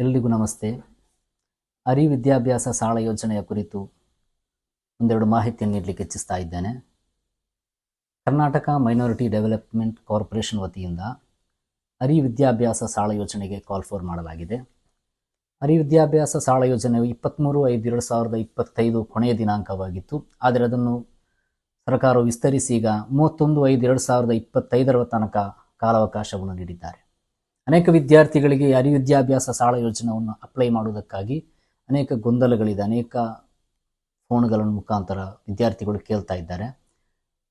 ಎಲ್ಲರಿಗೂ ನಮಸ್ತೆ. ಅರಿ ವಿದ್ಯಾಭ್ಯಾಸ ಸಾಲ ಯೋಜನೆಯ ಕುರಿತು ಒಂದೆರಡು ಮಾಹಿತಿಯನ್ನು ನೀಡಲಿಕ್ಕೆ ಇಚ್ಛಿಸ್ತಾ ಇದ್ದೇನೆ. ಕರ್ನಾಟಕ ಮೈನಾರಿಟಿ ಡೆವಲಪ್ಮೆಂಟ್ ಕಾರ್ಪೊರೇಷನ್ ವತಿಯಿಂದ ಅರಿ ವಿದ್ಯಾಭ್ಯಾಸ ಸಾಲ ಯೋಜನೆಗೆ ಕಾಲ್ ಫಾರ್ ಮಾಡಲಾಗಿದೆ. ಅರಿ ವಿದ್ಯಾಭ್ಯಾಸ ಸಾಲ ಯೋಜನೆಯು 23/5/2025 ಕೊನೆಯ ದಿನಾಂಕವಾಗಿತ್ತು. ಆದರೆ ಅದನ್ನು ಸರ್ಕಾರವು ವಿಸ್ತರಿಸಿ ಈಗ 31/5/2025 ತನಕ ಕಾಲಾವಕಾಶವನ್ನು ನೀಡಿದ್ದಾರೆ. ಅನೇಕ ವಿದ್ಯಾರ್ಥಿಗಳಿಗೆ ಅರಿ ವಿದ್ಯಾಭ್ಯಾಸ ಸಾಲ ಯೋಜನೆಯನ್ನು ಅಪ್ಲೈ ಮಾಡುವುದಕ್ಕಾಗಿ ಅನೇಕ ಗೊಂದಲಗಳಿದೆ. ಅನೇಕ ಫೋನ್ಗಳ ಮುಖಾಂತರ ವಿದ್ಯಾರ್ಥಿಗಳು ಕೇಳ್ತಾ ಇದ್ದಾರೆ.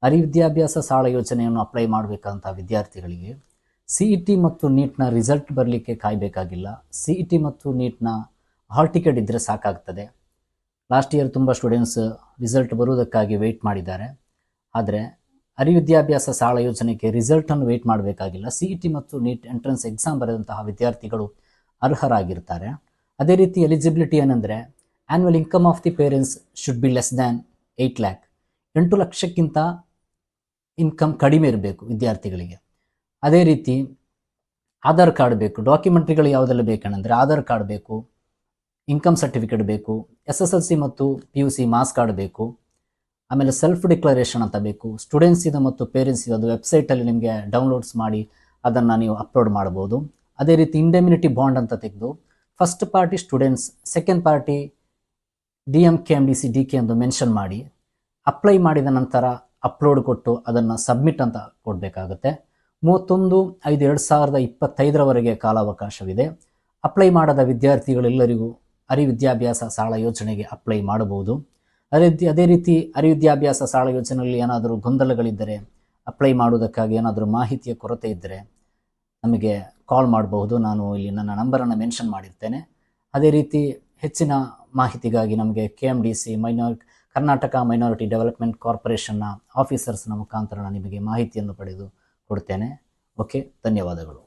ಅರಿ ವಿದ್ಯಾಭ್ಯಾಸ ಸಾಲ ಯೋಜನೆಯನ್ನು ಅಪ್ಲೈ ಮಾಡಬೇಕಂತ ವಿದ್ಯಾರ್ಥಿಗಳಿಗೆ CET ಮತ್ತು ನೀಟ್ನ ರಿಸಲ್ಟ್ ಬರಲಿಕ್ಕೆ ಕಾಯಬೇಕಾಗಿಲ್ಲ. CET ಮತ್ತು ನೀಟ್ನ ಹಾಲ್ ಟಿಕೆಟ್ ಇದ್ದರೆ ಸಾಕಾಗ್ತದೆ. ಲಾಸ್ಟ್ ಇಯರ್ ತುಂಬ ಸ್ಟೂಡೆಂಟ್ಸ್ ರಿಸಲ್ಟ್ ಬರುವುದಕ್ಕಾಗಿ ವೆಯ್ಟ್ ಮಾಡಿದ್ದಾರೆ. ಆದರೆ ಅರಿ ವಿದ್ಯಾಭ್ಯಾಸ ಸಾಲ ಯೋಜನೆಗೆ ರಿಸಲ್ಟನ್ನು ವೆಯ್ಟ್ ಮಾಡಬೇಕಾಗಿಲ್ಲ. CET ಮತ್ತು ನೀಟ್ ಎಂಟ್ರೆನ್ಸ್ ಎಕ್ಸಾಮ್ ಬರೆದಂತಹ ವಿದ್ಯಾರ್ಥಿಗಳು ಅರ್ಹರಾಗಿರ್ತಾರೆ. ಅದೇ ರೀತಿ ಎಲಿಜಿಬಿಲಿಟಿ ಏನಂದರೆ annual income of the parents should be less than 8 lakh. 8 ಲಕ್ಷಕ್ಕಿಂತ ಇನ್ಕಮ್ ಕಡಿಮೆ ಇರಬೇಕು ವಿದ್ಯಾರ್ಥಿಗಳಿಗೆ. ಅದೇ ರೀತಿ ಆಧಾರ್ ಕಾರ್ಡ್ ಬೇಕು. ಡಾಕ್ಯುಮೆಂಟ್ರಿಗಳು ಯಾವುದೆಲ್ಲ ಬೇಕಂದರೆ ಆಧಾರ್ ಕಾರ್ಡ್ ಬೇಕು, ಇನ್ಕಮ್ ಸರ್ಟಿಫಿಕೇಟ್ ಬೇಕು, SSLC ಮತ್ತು PUC ಮಾರ್ಕ್ಸ್ ಕಾರ್ಡ್ ಬೇಕು, ಆಮೇಲೆ ಸೆಲ್ಫ್ ಡಿಕ್ಲರೇಷನ್ ಅಂತ ಬೇಕು. ಸ್ಟೂಡೆಂಟ್ಸಿದ ಮತ್ತು ಪೇರೆಂಟ್ಸಿದ ಅದು ವೆಬ್ಸೈಟಲ್ಲಿ ನಿಮಗೆ ಡೌನ್ಲೋಡ್ಸ್ ಮಾಡಿ ಅದನ್ನು ನೀವು ಅಪ್ಲೋಡ್ ಮಾಡ್ಬೋದು. ಅದೇ ರೀತಿ ಇಂಡೆಮ್ನಿಟಿ ಬಾಂಡ್ ಅಂತ ತೆಗೆದು first party students, second party DM, KMDC, DK ಎಂದು ಮೆನ್ಷನ್ ಮಾಡಿ ಅಪ್ಲೈ ಮಾಡಿದ ನಂತರ ಅಪ್ಲೋಡ್ ಕೊಟ್ಟು ಅದನ್ನು ಸಬ್ಮಿಟ್ ಅಂತ ಕೊಡಬೇಕಾಗುತ್ತೆ. 31/5/2025 ಕಾಲಾವಕಾಶವಿದೆ. ಅಪ್ಲೈ ಮಾಡದ ವಿದ್ಯಾರ್ಥಿಗಳೆಲ್ಲರಿಗೂ ಅರಿ ವಿದ್ಯಾಭ್ಯಾಸ ಸಾಲ ಯೋಜನೆಗೆ ಅಪ್ಲೈ ಮಾಡಬಹುದು. ಅದೇ ರೀತಿ ಅರಿ ವಿದ್ಯಾಭ್ಯಾಸ ಸಾಲ ಯೋಜನೆಯಲ್ಲಿ ಏನಾದರೂ ಗೊಂದಲಗಳಿದ್ದರೆ, ಅಪ್ಲೈ ಮಾಡುವುದಕ್ಕಾಗಿ ಏನಾದರೂ ಮಾಹಿತಿಯ ಕೊರತೆ ಇದ್ದರೆ ನಮಗೆ ಕಾಲ್ ಮಾಡಬಹುದು. ನಾನು ಇಲ್ಲಿ ನನ್ನ ನಂಬರನ್ನು ಮೆನ್ಷನ್ ಮಾಡಿರ್ತೇನೆ. ಅದೇ ರೀತಿ ಹೆಚ್ಚಿನ ಮಾಹಿತಿಗಾಗಿ ನಮಗೆ KMDC ಕರ್ನಾಟಕ ಮೈನಾರಿಟಿ ಡೆವಲಪ್ಮೆಂಟ್ ಕಾರ್ಪೊರೇಷನ್ನ ಆಫೀಸರ್ಸ್ನ ಮುಖಾಂತರ ನಿಮಗೆ ಮಾಹಿತಿಯನ್ನು ಪಡೆದು ಕೊಡ್ತೇನೆ. ಓಕೆ, ಧನ್ಯವಾದಗಳು.